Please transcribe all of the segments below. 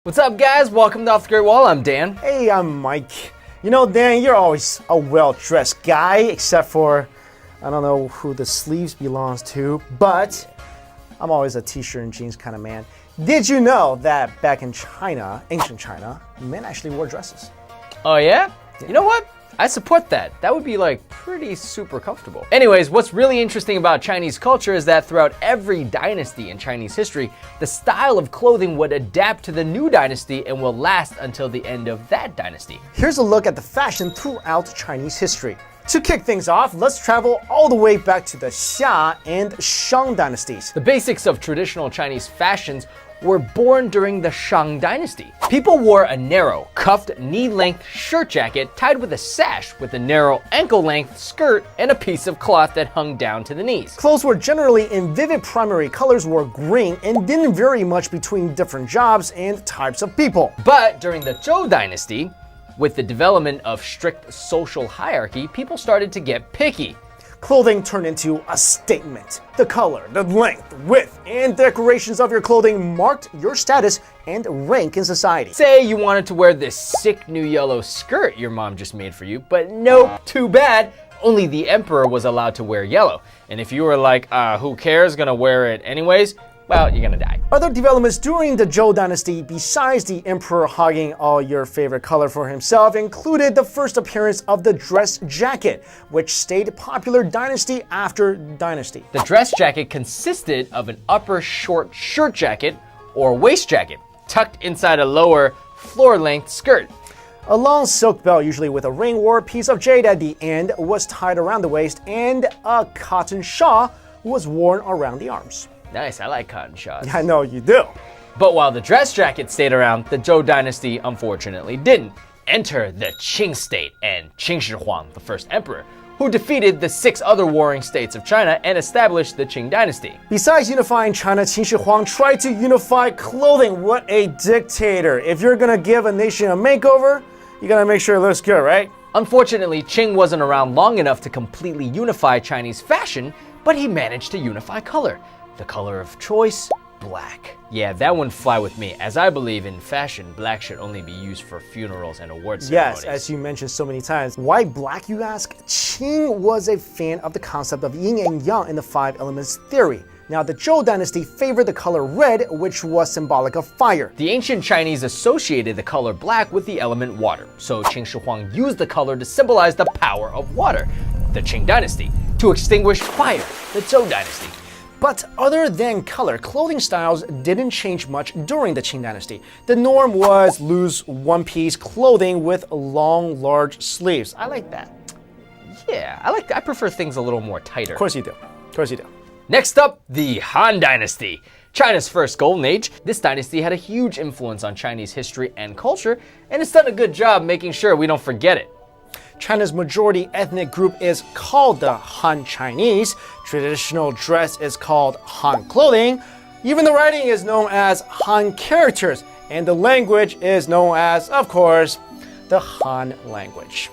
What's up, guys? Welcome to Off the Great Wall. I'm Dan. Hey, I'm Mike. You know, Dan, you're always a well-dressed guy, except for, I don't know who the sleeves belongs to, but I'm always a t-shirt and jeans kind of man. Did you know that back in China, ancient China, men actually wore dresses? Oh, yeah? You know what? I support that. That would be like pretty super comfortable. Anyways, what's really interesting about Chinese culture is that throughout every dynasty in Chinese history, the style of clothing would adapt to the new dynasty and will last until the end of that dynasty. Here's a look at the fashion throughout Chinese history. To kick things off, let's travel all the way back to the Xia and Shang dynasties. The basics of traditional Chinese fashions were born during the Shang dynasty. People wore a narrow, cuffed, knee-length shirt jacket tied with a sash with a narrow ankle-length skirt and a piece of cloth that hung down to the knees. Clothes were generally in vivid primary colors, were green, and didn't vary much between different jobs and types of people. But during the Zhou dynasty, with the development of strict social hierarchy, people started to get picky. Clothing turned into a statement. The color, the length, width, and decorations of your clothing marked your status and rank in society. Say you wanted to wear this sick new yellow skirt your mom just made for you, but nope, too bad. Only the emperor was allowed to wear yellow. And if you were like, who cares, gonna wear it anyways, well, you're gonna die. Other developments during the Zhou dynasty, besides the emperor hogging all your favorite color for himself, included the first appearance of the dress jacket, which stayed popular dynasty after dynasty. The dress jacket consisted of an upper short shirt jacket or waist jacket, tucked inside a lower floor-length skirt. A long silk belt, usually with a ring or a piece of jade at the end, was tied around the waist, and a cotton shawl was worn around the arms. Nice, I like cotton shawls. I know you do. But while the dress jacket stayed around, the Zhou dynasty unfortunately didn't. Enter the Qing state and Qin Shi Huang, the first emperor, who defeated the 6 other warring states of China and established the Qing dynasty. Besides unifying China, Qin Shi Huang tried to unify clothing. What a dictator. If you're gonna give a nation a makeover, you gotta make sure it looks good, right? Unfortunately, Qing wasn't around long enough to completely unify Chinese fashion, but he managed to unify color. The color of choice, black. Yeah, that wouldn't fly with me, as I believe in fashion, black should only be used for funerals and award ceremonies. Yes, as you mentioned so many times. Why black, you ask? Qing was a fan of the concept of yin and yang in the 5 elements theory. Now, the Zhou dynasty favored the color red, which was symbolic of fire. The ancient Chinese associated the color black with the element water, so Qin Shi Huang used the color to symbolize the power of water, the Qing dynasty, to extinguish fire, the Zhou dynasty. But other than color, clothing styles didn't change much during the Qing dynasty. The norm was loose one-piece clothing with long, large sleeves. I like that. Yeah, I prefer things a little more tighter. Of course you do. Of course you do. Next up, the Han Dynasty. China's first golden age, this dynasty had a huge influence on Chinese history and culture, and it's done a good job making sure we don't forget it. China's majority ethnic group is called the Han Chinese. Traditional dress is called Han clothing. Even the writing is known as Han characters, and the language is known as, of course, the Han language.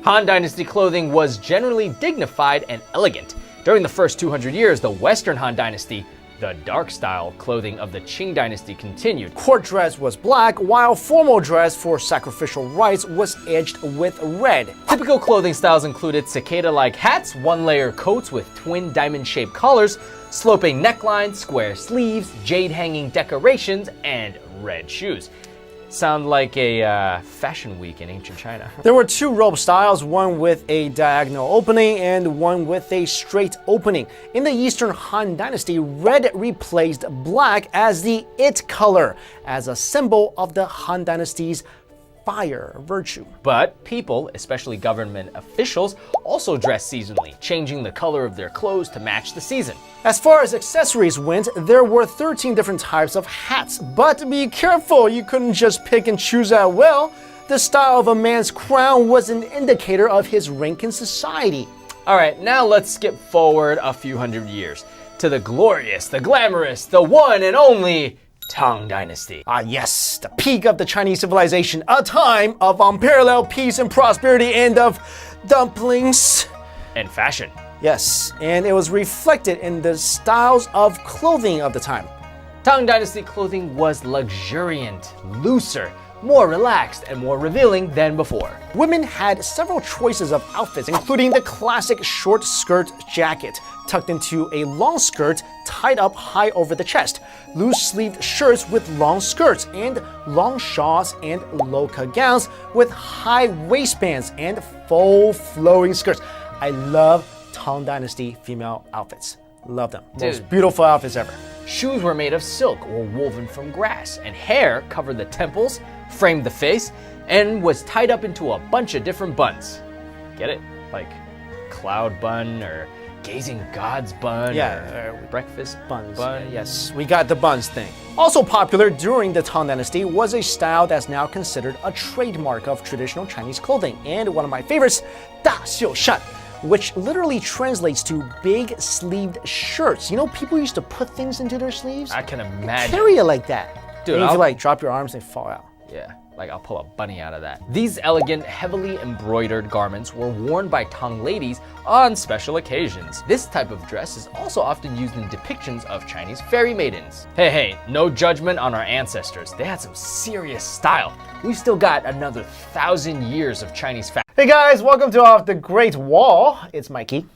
Han Dynasty clothing was generally dignified and elegant. During the first 200 years, the Western Han Dynasty, the dark style clothing of the Qing dynasty, continued. Court dress was black, while formal dress for sacrificial rites was edged with red. Typical clothing styles included cicada-like hats, one-layer coats with twin diamond-shaped collars, sloping necklines, square sleeves, jade-hanging decorations, and red shoes. Sound like a fashion week in ancient China. There were 2 robe styles, one with a diagonal opening and one with a straight opening. In the Eastern Han Dynasty, red replaced black as the it color, as a symbol of the Han Dynasty's fire virtue. But people, especially government officials, also dressed seasonally, changing the color of their clothes to match the season. As far as accessories went, there were 13 different types of hats. But be careful, you couldn't just pick and choose at will. The style of a man's crown was an indicator of his rank in society. All right, now let's skip forward a few hundred years to the glorious, the glamorous, the one and only Tang Dynasty. Ah yes, the peak of the Chinese civilization, a time of unparalleled peace and prosperity and of dumplings. And fashion. Yes, and it was reflected in the styles of clothing of the time. Tang Dynasty clothing was luxuriant, looser, more relaxed, and more revealing than before. Women had several choices of outfits, including the classic short skirt jacket, tucked into a long skirt tied up high over the chest, loose-sleeved shirts with long skirts, and long shawls and loca gowns with high waistbands and full flowing skirts. I love Tang Dynasty female outfits. Love them. Most beautiful outfits ever. Shoes were made of silk or woven from grass, and hair covered the temples, framed the face, and was tied up into a bunch of different buns. Get it? Like cloud bun or gazing god's bun or breakfast Buns. bun. Yes, we got the buns thing. Also popular during the Tang Dynasty was a style that's now considered a trademark of traditional Chinese clothing, and one of my favorites, 大袖扇, which literally translates to big sleeved shirts. You know, people used to put things into their sleeves. I can imagine. Carry it like that. Dude, and you I'll- could like drop your arms and they fall out. Yeah, like I'll pull a bunny out of that. These elegant, heavily embroidered garments were worn by Tang ladies on special occasions. This type of dress is also often used in depictions of Chinese fairy maidens. Hey, no judgment on our ancestors. They had some serious style. We've still got another 1,000 years of Chinese fashion. Hey guys, welcome to Off the Great Wall. It's Mikey.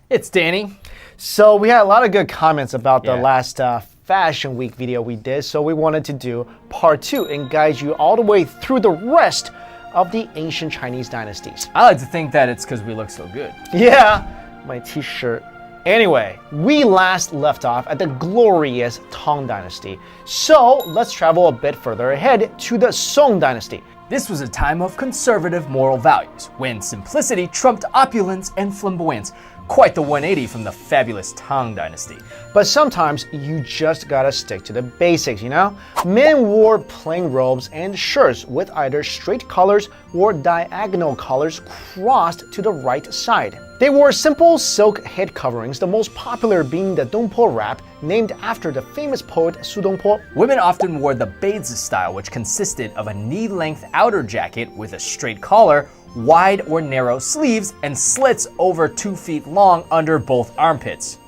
It's Danny. So we had a lot of good comments about the Yeah. last Fashion Week video we did, so we wanted to do part 2 and guide you all the way through the rest of the ancient Chinese dynasties. I like to think that it's because we look so good. Yeah, my t-shirt. Anyway, we last left off at the glorious Tang Dynasty. So let's travel a bit further ahead to the Song Dynasty. This was a time of conservative moral values, when simplicity trumped opulence and flamboyance. Quite the 180 from the fabulous Tang Dynasty. But sometimes you just gotta stick to the basics, you know? Men wore plain robes and shirts with either straight collars or diagonal collars crossed to the right side. They wore simple silk head coverings, the most popular being the Dongpo wrap, named after the famous poet Su Dongpo. Women often wore the Beizi style, which consisted of a knee-length outer jacket with a straight collar, wide or narrow sleeves, and slits over 2 feet long under both armpits.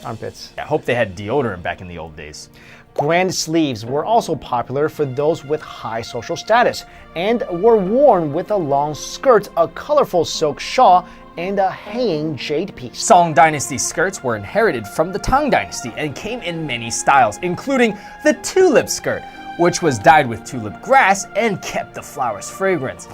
Armpits. I hope they had deodorant back in the old days. Grand sleeves were also popular for those with high social status and were worn with a long skirt, a colorful silk shawl, and a hanging jade piece. Song Dynasty skirts were inherited from the Tang Dynasty and came in many styles, including the tulip skirt, which was dyed with tulip grass and kept the flower's fragrance.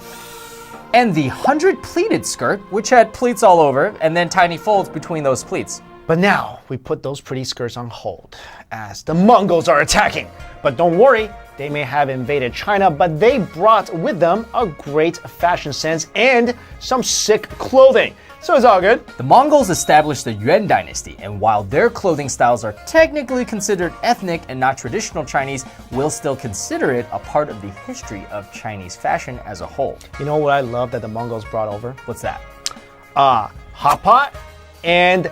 And the 100 pleated skirt, which had pleats all over and then tiny folds between those pleats. But now we put those pretty skirts on hold as the Mongols are attacking. But don't worry, they may have invaded China, but they brought with them a great fashion sense and some sick clothing. So it's all good. The Mongols established the Yuan Dynasty, and while their clothing styles are technically considered ethnic and not traditional Chinese, we'll still consider it a part of the history of Chinese fashion as a whole. You know what I love that the Mongols brought over? What's that? Hot pot and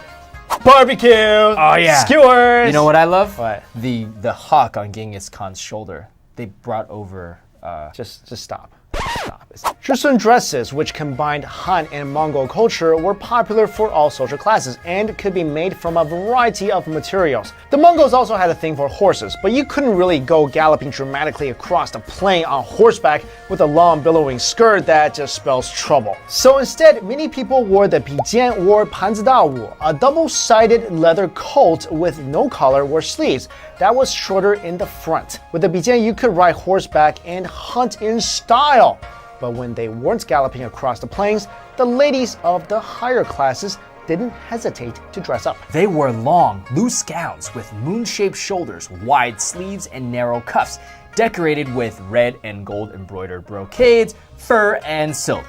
barbecue. Oh yeah. Skewers. You know what I love? What? The hawk on Genghis Khan's shoulder. They brought over. Just stop. Stop it. Zhisun dresses, which combined Han and Mongol culture, were popular for all social classes and could be made from a variety of materials. The Mongols also had a thing for horses, but you couldn't really go galloping dramatically across the plain on horseback with a long billowing skirt that just spells trouble. So instead, many people wore the bijian or panzidawu, a double-sided leather coat with no collar or sleeves that was shorter in the front. With the bijian, you could ride horseback and hunt in style. But when they weren't galloping across the plains, the ladies of the higher classes didn't hesitate to dress up. They wore long, loose gowns with moon-shaped shoulders, wide sleeves, and narrow cuffs, decorated with red and gold embroidered brocades, fur, and silk.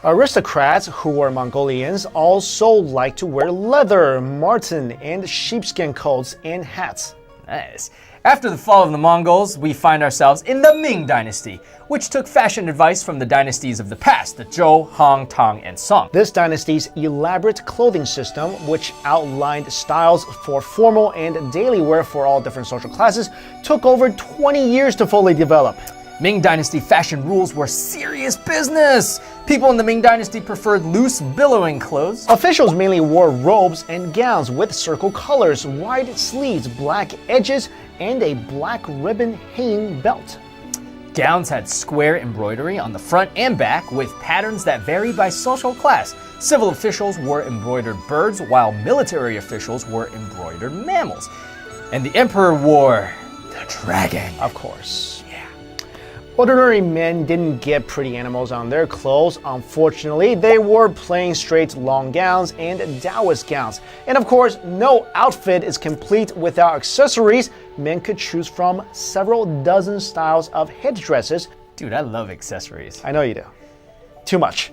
Aristocrats who were Mongolians also liked to wear leather, marten, and sheepskin coats and hats. Nice. After the fall of the Mongols, we find ourselves in the Ming Dynasty, which took fashion advice from the dynasties of the past, the Zhou, Han, Tang, and Song. This dynasty's elaborate clothing system, which outlined styles for formal and daily wear for all different social classes, took over 20 years to fully develop. Ming Dynasty fashion rules were serious business. People in the Ming Dynasty preferred loose, billowing clothes. Officials mainly wore robes and gowns with circle colors, wide sleeves, black edges, and a black ribbon hanging belt. Gowns had square embroidery on the front and back with patterns that varied by social class. Civil officials wore embroidered birds, while military officials wore embroidered mammals. And the emperor wore the dragon. Of course. Yeah. Ordinary men didn't get pretty animals on their clothes. Unfortunately, they wore plain, straight, long gowns and Taoist gowns. And of course, no outfit is complete without accessories. Men could choose from several dozen styles of headdresses. Dude, I love accessories. I know you do. Too much.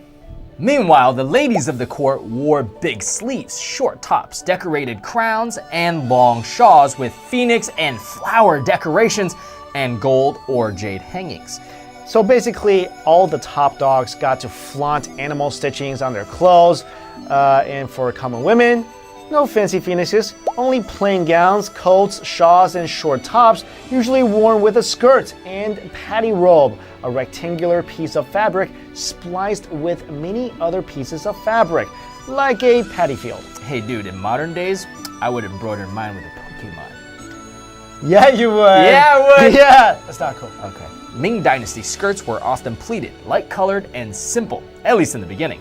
Meanwhile, the ladies of the court wore big sleeves, short tops, decorated crowns, and long shawls with phoenix and flower decorations and gold or jade hangings. So basically, all the top dogs got to flaunt animal stitchings on their clothes. And for common women, no fancy phoenixes, only plain gowns, coats, shawls, and short tops, usually worn with a skirt and paddy robe, a rectangular piece of fabric spliced with many other pieces of fabric, like a paddy field. Hey dude, in modern days, I would embroider mine with a Pokemon. Yeah, you would. Yeah, I would. Yeah, that's not cool. Okay. Ming Dynasty skirts were often pleated, light-colored, and simple, at least in the beginning.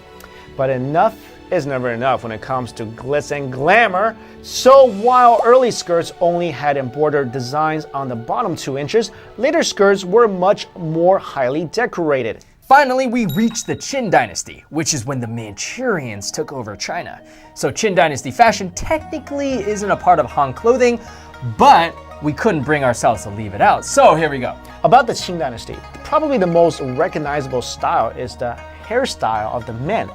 But enough is never enough when it comes to glitz and glamour. So while early skirts only had embroidered designs on the bottom 2 inches, later skirts were much more highly decorated. Finally, we reached the Qin Dynasty, which is when the Manchurians took over China. So Qin Dynasty fashion technically isn't a part of Han clothing, but we couldn't bring ourselves to leave it out. So here we go. About the Qing Dynasty, probably the most recognizable style is the hairstyle of the men,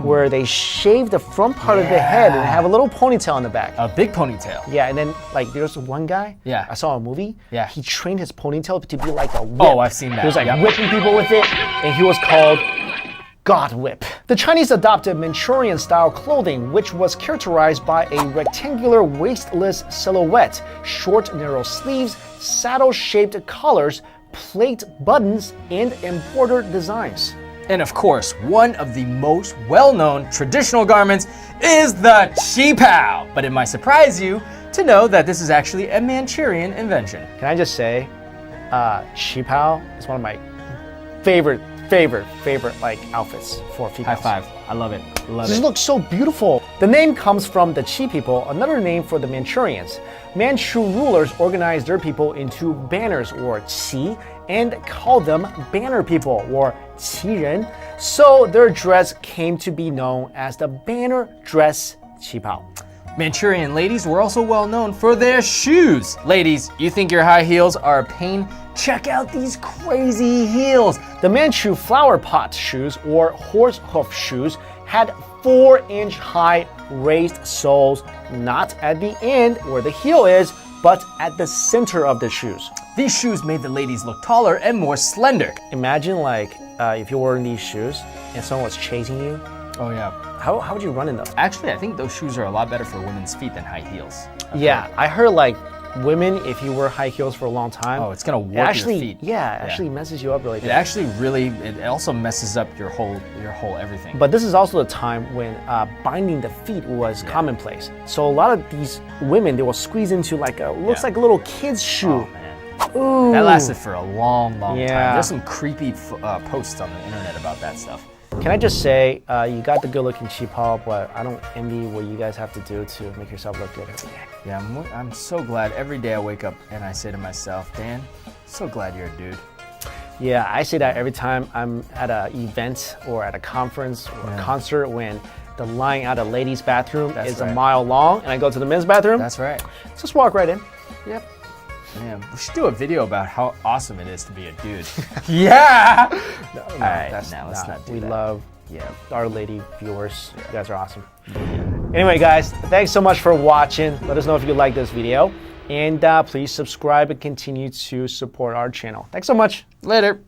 where they shave the front part of the head and have a little ponytail in the back. A big ponytail. Yeah, and then like there's one guy, Yeah. I saw a movie, Yeah. he trained his ponytail to be like a whip. Oh, I've seen that. He was like Yep. whipping people with it, and he was called God Whip. The Chinese adopted Manchurian style clothing, which was characterized by a rectangular waistless silhouette, short narrow sleeves, saddle-shaped collars, plate buttons, and embroidered designs. And of course, one of the most well-known traditional garments is the qipao. But it might surprise you to know that this is actually a Manchurian invention. Can I just say, qipao is one of my favorite like outfits for High females. five. I love it. Love This it. looks so beautiful. The name comes from the Qi people, another name for the Manchurians. Manchu rulers organized their people into banners or qi and called them banner people or qiren. So their dress came to be known as the banner dress qipao. Manchurian ladies were also well known for their shoes. Ladies, you think your high heels are a pain? Check out these crazy heels. The Manchu flower pot shoes or horse hoof shoes had 4-inch high raised soles, not at the end where the heel is, but at the center of the shoes. These shoes made the ladies look taller and more slender. Imagine like if you're wearing these shoes and someone was chasing you, Oh yeah. how would you run in those? Actually, I think those shoes are a lot better for women's feet than high heels. Yeah, I heard like women, if you wear high heels for a long time, Oh, it's gonna warp it actually, your feet. Yeah, it actually messes you up really It good. actually really, it also messes up your whole everything. But this is also the time when binding the feet was commonplace. So a lot of these women, they will squeeze into like a, looks like a little kid's shoe. Oh man. Ooh. That lasted for a long time. Yeah. There's some creepy posts on the internet about that stuff. Can I just say, you got the good-looking qipao, but I don't envy what you guys have to do to make yourself look good every day. Yeah, I'm so glad every day I wake up and I say to myself, Dan, so glad you're a dude. Yeah, I say that every time I'm at an event or at a conference or a concert when the line out of ladies' bathroom That's is right. a mile long and I go to the men's bathroom, That's right. just walk right in. Yep. Man, we should do a video about how awesome it is to be a dude. Yeah! No, All right, that's now let's not do we that. love our lady viewers. You guys are awesome. Anyway, guys, thanks so much for watching. Let us know if you like this video. And please subscribe and continue to support our channel. Thanks so much. Later.